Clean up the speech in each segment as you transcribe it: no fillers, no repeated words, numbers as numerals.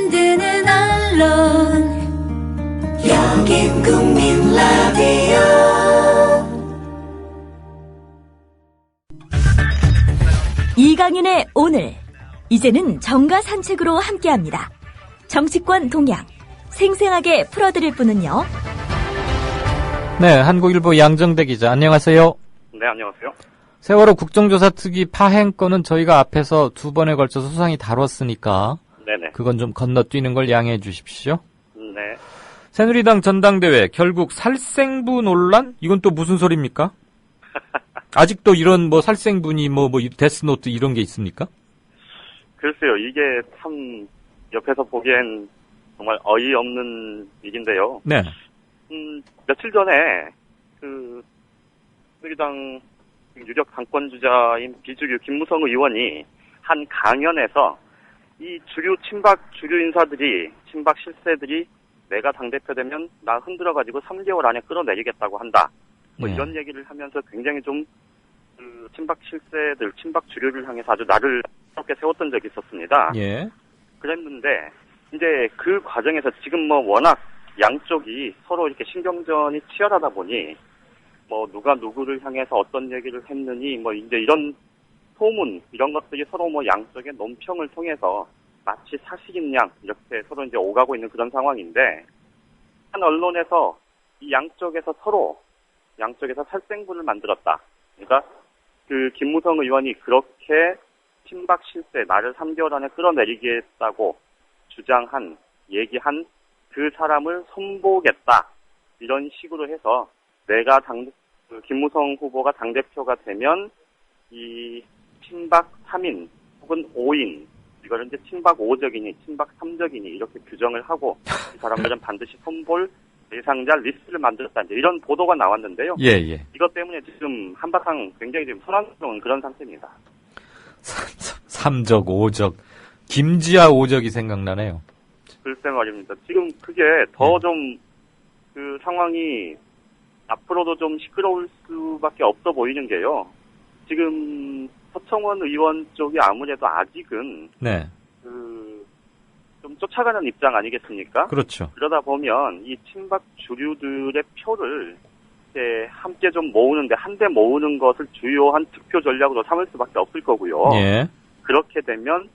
만드는 언론 여긴 국민 라디오. 이강윤의 오늘, 이제는 정가 산책으로 함께합니다. 정치권 동향 생생하게 풀어드릴 분은요. 네, 한국일보 양정대 기자, 안녕하세요. 네, 안녕하세요. 세월호 국정조사 특위 파행 건은 저희가 앞에서 두 번에 걸쳐서 소상히 다뤘으니까 네네. 그건 좀 건너뛰는 걸 양해해 주십시오. 네. 새누리당 전당대회 결국 살생부 논란? 이건 또 무슨 소리입니까? 아직도 이런 뭐 살생부니 뭐 데스노트 이런 게 있습니까? 글쎄요, 이게 참 옆에서 보기엔 정말 어이없는 일인데요. 네. 며칠 전에 새누리당 유력 당권주자인 비주류 김무성 의원이 한 강연에서 이 친박 주류 인사들이, 친박 실세들이 내가 당대표 되면 나 흔들어가지고 3개월 안에 끌어내리겠다고 한다. 뭐 이런 얘기를 하면서 굉장히 좀 친박 실세들, 친박 주류를 향해서 아주 나를 그렇게 세웠던 적이 있었습니다. 예. 그랬는데 이제 그 과정에서 지금 뭐 워낙 양쪽이 서로 이렇게 신경전이 치열하다 보니 뭐 누가 누구를 향해서 어떤 얘기를 했느니 뭐 이제 이런 소문 이런 것들이 서로 뭐 양쪽의 논평을 통해서 마치 사실인 양 이렇게 서로 이제 오가고 있는 그런 상황인데 한 언론에서 이 양쪽에서 살생부를 만들었다. 그러니까 그 김무성 의원이 그렇게 친박 실세 나를 3개월 안에 끌어내리겠다고 얘기한 그 사람을 손보겠다. 이런 식으로 해서 내가 김무성 후보가 당대표가 되면 이 친박 3인 혹은 5인 이거를 이제 친박 5적이니 친박 3적이니 이렇게 규정을 하고 이 사람들은 반드시 손볼 대상자 리스트를 만들었다. 이제 이런 보도가 나왔는데요. 예, 예. 이것 때문에 지금 한바탕 굉장히 지금 소란스러운 그런 상태입니다. 3적, 5적. 김지아 5적이 생각나네요. 글쎄 말입니다. 지금 그게 더 좀 그 상황이 앞으로도 좀 시끄러울 수밖에 없어 보이는 게요. 지금 서청원 의원 쪽이 아무래도 아직은 네. 좀 쫓아가는 입장 아니겠습니까? 그렇죠. 그러다 보면 이 친박 주류들의 표를 이제 함께 좀 모으는데 한데 모으는 것을 주요한 득표 전략으로 삼을 수밖에 없을 거고요. 예. 그렇게 되면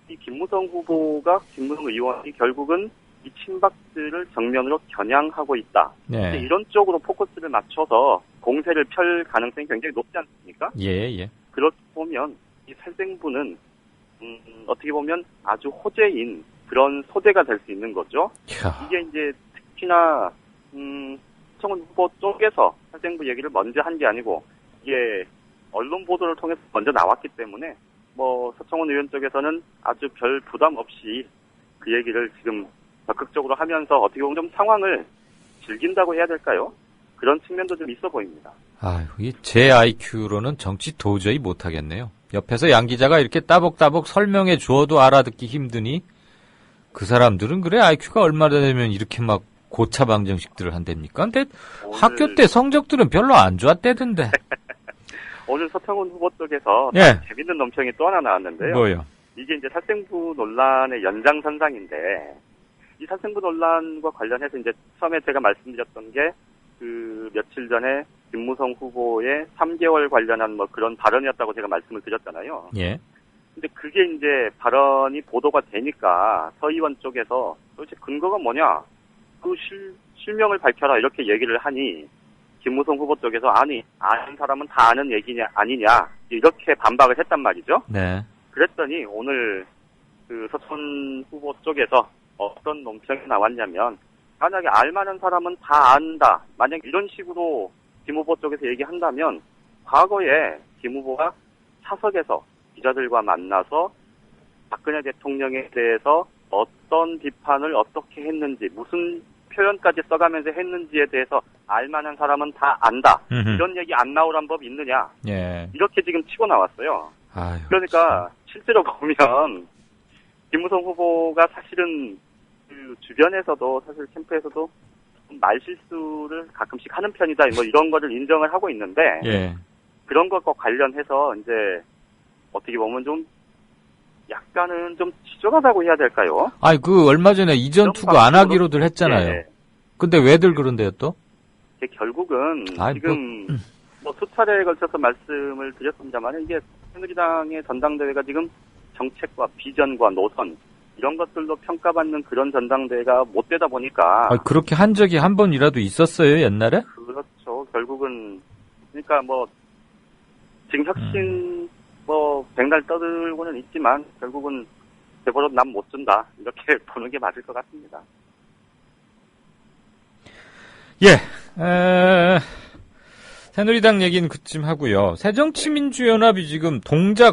이 김무성 의원이 결국은 이 친박들을 정면으로 겨냥하고 있다. 네. 이런 쪽으로 포커스를 맞춰서 공세를 펼 가능성이 굉장히 높지 않습니까? 예, 예. 그렇게 보면 이 살생부는 어떻게 보면 아주 호재인 그런 소재가 될 수 있는 거죠. 야. 이게 이제 특히나 서청원 후보 쪽에서 살생부 얘기를 먼저 한 게 아니고 이게 언론 보도를 통해서 먼저 나왔기 때문에 뭐 서청원 의원 쪽에서는 아주 별 부담 없이 그 얘기를 지금 적극적으로 하면서 어떻게 보면 좀 상황을 즐긴다고 해야 될까요? 그런 측면도 좀 있어 보입니다. 아유, 제 IQ로는 정치 도저히 못하겠네요. 옆에서 양 기자가 이렇게 따복따복 설명해 주어도 알아듣기 힘드니 그 사람들은 그래 IQ가 얼마나 되면 이렇게 막 고차 방정식들을 한답니까? 근데 학교 때 성적들은 별로 안 좋았대던데. 오늘 서청원 후보 쪽에서 예. 재밌는 논평이 또 하나 나왔는데요. 뭐요? 이게 이제 살생부 논란의 연장선상인데 이 살생부 논란과 관련해서 이제 처음에 제가 말씀드렸던 게 그 며칠 전에 김무성 후보의 3개월 관련한 뭐 그런 발언이었다고 제가 말씀을 드렸잖아요. 예. 근데 그게 이제 발언이 보도가 되니까 서 의원 쪽에서 도대체 근거가 뭐냐? 그 실명을 밝혀라 이렇게 얘기를 하니 김무성 후보 쪽에서 아니 아는 사람은 다 아는 얘기냐 아니냐 이렇게 반박을 했단 말이죠. 네. 그랬더니 오늘 그 서천 후보 쪽에서 어떤 논평이 나왔냐면 만약에 알만한 사람은 다 안다. 만약 이런 식으로 김 후보 쪽에서 얘기한다면 과거에 김 후보가 사석에서 기자들과 만나서 박근혜 대통령에 대해서 어떤 비판을 어떻게 했는지 무슨 표현까지 써가면서 했는지에 대해서 알만한 사람은 다 안다. 이런 얘기 안 나오란 법 있느냐. 예. 이렇게 지금 치고 나왔어요. 아유, 그러니까 실제로 보면 김무성 후보가 사실은 그 주변에서도 사실 캠프에서도 말실수를 가끔씩 하는 편이다. 뭐 이런 거를 인정을 하고 있는데 예. 그런 것과 관련해서 이제 어떻게 보면 좀 약간은 좀 지저하다고 해야 될까요? 아니, 얼마 전에 이전 투구 안 하기로들 했잖아요. 예. 근데 왜들 그런데요, 또? 결국은 아이, 지금 수차례에 걸쳐서 말씀을 드렸습니다만 이게 새누리당의 전당대회가 지금 정책과 비전과 노선 이런 것들로 평가받는 그런 전당대회가 못 되다 보니까 그렇게 한 적이 한 번이라도 있었어요, 옛날에? 그렇죠. 결국은 그러니까 지금 혁신 백날 떠들고는 있지만 결국은 재벌은 남 못 준다 이렇게 보는 게 맞을 것 같습니다. 예. 새누리당 얘기는 그쯤 하고요. 새정치민주연합이 지금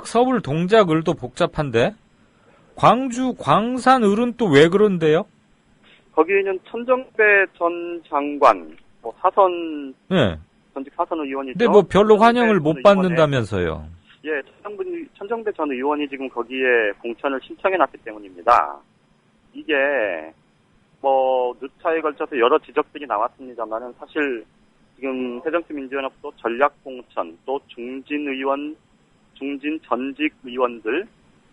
서울 동작을도 복잡한데 광주 광산을은 또 왜 그런데요? 거기는 천정배 전 장관 사선 네. 전직 사선 의원이죠. 근데 별로 환영을 못 받는다면서요. 예, 천정배 전 의원이 지금 거기에 공천을 신청해놨기 때문입니다. 이게 누차에 걸쳐서 여러 지적들이 나왔습니다만은 사실 지금 새정치민주연합도 전략공천, 또 중진 전직 의원들,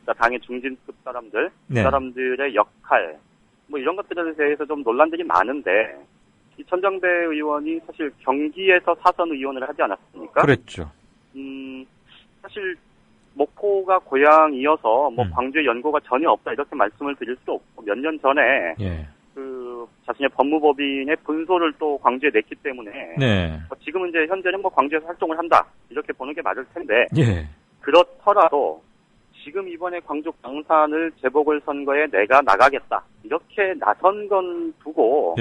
그러니까 당의 중진급 사람들, 그 사람들의 역할, 이런 것들에 대해서 좀 논란들이 많은데, 이 천정배 의원이 사실 경기에서 사선 의원을 하지 않았습니까? 그랬죠. 사실 목포가 고향이어서 광주에 연고가 전혀 없다 이렇게 말씀을 드릴 수도 없고 몇 년 전에 자신의 법무법인의 분소를 또 광주에 냈기 때문에 지금은 이제 현재는 광주에서 활동을 한다 이렇게 보는 게 맞을 텐데 그렇더라도 지금 이번에 광주 광산을 재보궐선거에 내가 나가겠다 이렇게 나선 건 두고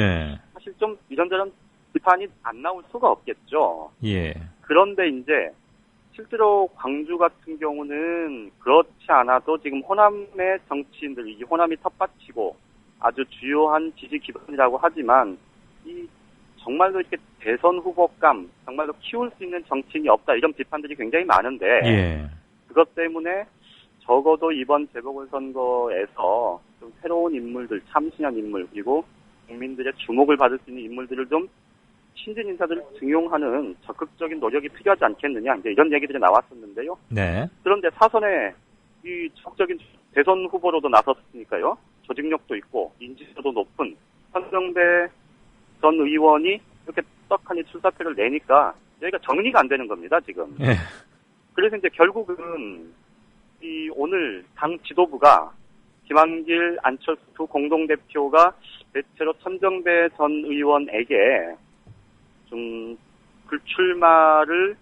사실 좀 이런저런 비판이 안 나올 수가 없겠죠. 그런데 이제 실제로 광주 같은 경우는 그렇지 않아도 지금 호남의 정치인들, 이 호남이 텃밭이고 아주 주요한 지지 기반이라고 하지만 이 정말로 이렇게 대선 후보감 정말로 키울 수 있는 정치인이 없다 이런 비판들이 굉장히 많은데 그것 때문에 적어도 이번 재보궐선거에서 좀 새로운 인물들, 참신한 인물 그리고 국민들의 주목을 받을 수 있는 인물들을 좀 신진 인사들을 등용하는 적극적인 노력이 필요하지 않겠느냐 이제 이런 얘기들이 나왔었는데요. 그런데 사선에 이 적극적인 대선 후보로도 나섰으니까요. 조직력도 있고 인지도도 높은 천정배 전 의원이 이렇게 떡하니 출사표를 내니까 여기가 정리가 안 되는 겁니다. 지금. 그래서 이제 결국은 오늘 당 지도부가 김한길, 안철수 두 공동대표가 대체로 천정배 전 의원에게 좀 불출마를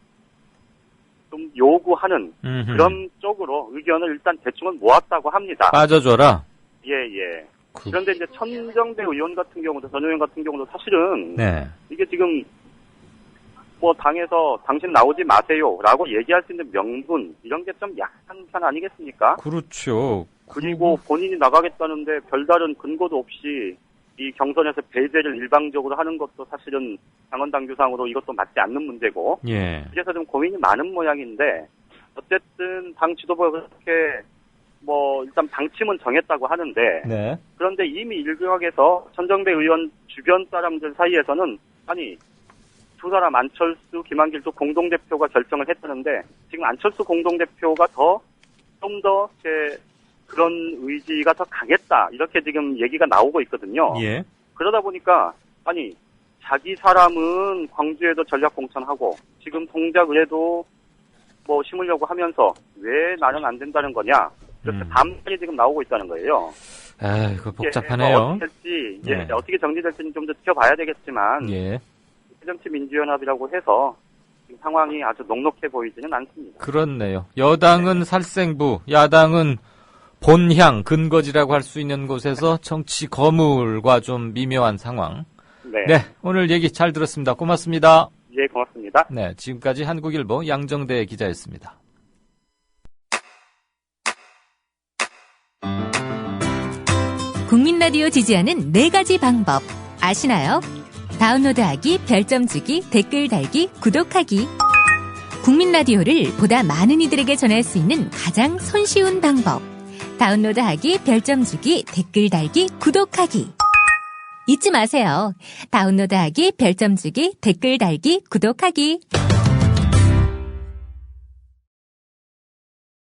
좀 요구하는 그런 쪽으로 의견을 일단 대충은 모았다고 합니다. 빠져줘라. 그런데 이제 천정배 의원 같은 경우도 전 의원 같은 경우도 사실은 이게 지금 당에서 당신 나오지 마세요라고 얘기할 수 있는 명분 이런 게 좀 약한 편 아니겠습니까? 그렇죠. 그리고 본인이 나가겠다는데 별다른 근거도 없이 이 경선에서 배제를 일방적으로 하는 것도 사실은 당헌당규상으로 이것도 맞지 않는 문제고 그래서 좀 고민이 많은 모양인데 어쨌든 당 지도부가 그렇게 일단 방침은 정했다고 하는데 그런데 이미 일각에서 천정배 의원 주변 사람들 사이에서는 아니 두 사람 안철수, 김한길도 공동대표가 결정을 했다는데 지금 안철수 공동대표가 좀 더 그런 의지가 더 강했다 이렇게 지금 얘기가 나오고 있거든요. 그러다 보니까 아니 자기 사람은 광주에도 전략 공천하고 지금 동작을해도 심으려고 하면서 왜 나는 안 된다는 거냐 이렇게 반발이 지금 나오고 있다는 거예요. 이거 복잡하네요. 어떻게 정리될지는 좀 더 지켜봐야 되겠지만 새정치민주연합이라고 해서 지금 상황이 아주 녹록해 보이지는 않습니다. 그렇네요. 여당은 살생부, 야당은 본향, 근거지라고 할 수 있는 곳에서 정치 거물과 좀 미묘한 상황. 오늘 얘기 잘 들었습니다. 고맙습니다. 고맙습니다. 지금까지 한국일보 양정대 기자였습니다. 국민라디오 지지하는 4가지 방법 아시나요? 다운로드하기, 별점 주기, 댓글 달기, 구독하기. 국민라디오를 보다 많은 이들에게 전할 수 있는 가장 손쉬운 방법. 다운로드하기, 별점 주기, 댓글 달기, 구독하기. 잊지 마세요. 다운로드하기, 별점 주기, 댓글 달기, 구독하기.